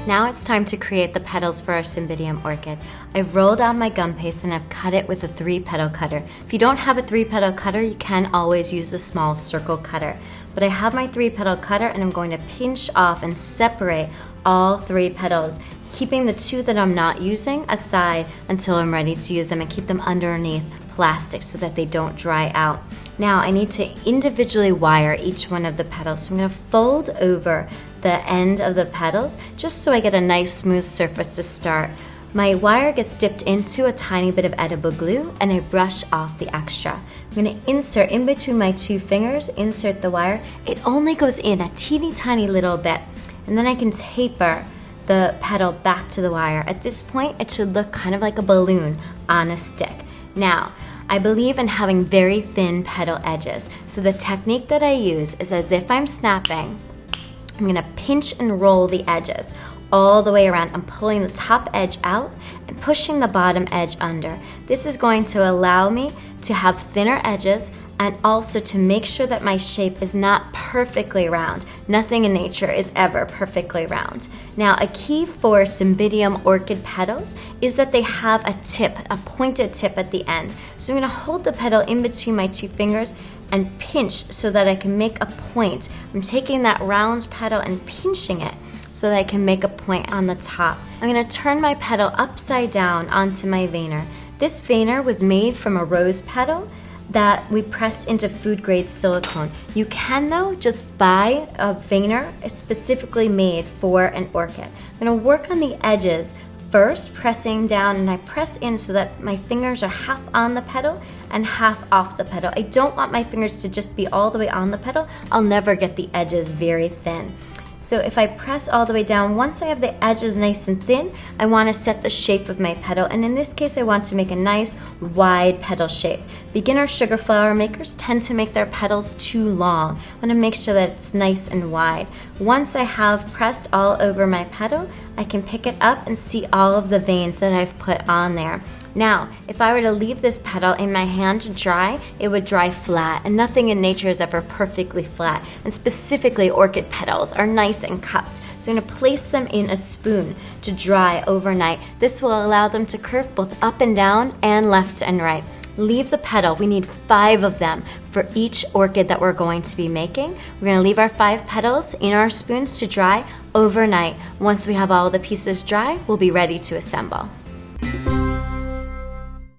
Now it's time to create the petals for our Cymbidium orchid. I've rolled out my gum paste and I've cut it with a 3-petal cutter. If you don't have a 3-petal cutter, you can always use the small circle cutter. But I have my 3-petal cutter and I'm going to pinch off and separate all 3 petals, keeping the 2 that I'm not using aside until I'm ready to use them, and keep them underneath plastic so that they don't dry out. Now I need to individually wire each one of the petals. So I'm going to fold over the end of the petals just so I get a nice smooth surface to start. My wire gets dipped into a tiny bit of edible glue and I brush off the extra. I'm going to insert in between my 2 fingers, insert the wire. It only goes in a teeny tiny little bit, and then I can taper the petal back to the wire. At this point, it should look kind of like a balloon on a stick. Now, I believe in having very thin petal edges, so the technique that I use is as if I'm snapping, I'm going to pinch and roll the edges all the way around. I'm pulling the top edge out and pushing the bottom edge under. This is going to allow me to have thinner edges and also to make sure that my shape is not perfectly round. Nothing in nature is ever perfectly round. Now, a key for Cymbidium orchid petals is that they have a tip, a pointed tip at the end. So I'm going to hold the petal in between my 2 fingers and pinch so that I can make a point. I'm taking that round petal and pinching it so that I can make a point on the top. I'm going to turn my petal upside down onto my veiner. This veiner was made from a rose petal that we pressed into food grade silicone. You can though just buy a veiner specifically made for an orchid. I'm going to work on the edges first, pressing down, and I press in so that my fingers are half on the petal and half off the petal. I don't want my fingers to just be all the way on the petal. I'll never get the edges very thin. So if I press all the way down, once I have the edges nice and thin, I want to set the shape of my petal. And in this case, I want to make a nice wide petal shape. Beginner sugar flower makers tend to make their petals too long. I want to make sure that it's nice and wide. Once I have pressed all over my petal, I can pick it up and see all of the veins that I've put on there. Now, if I were to leave this petal in my hand to dry, it would dry flat, and nothing in nature is ever perfectly flat, and specifically orchid petals are nice and cupped. So I'm going to place them in a spoon to dry overnight. This will allow them to curve both up and down and left and right. Leave the petal. We need 5 of them for each orchid that we're going to be making. We're going to leave our 5 petals in our spoons to dry overnight. Once we have all the pieces dry, we'll be ready to assemble.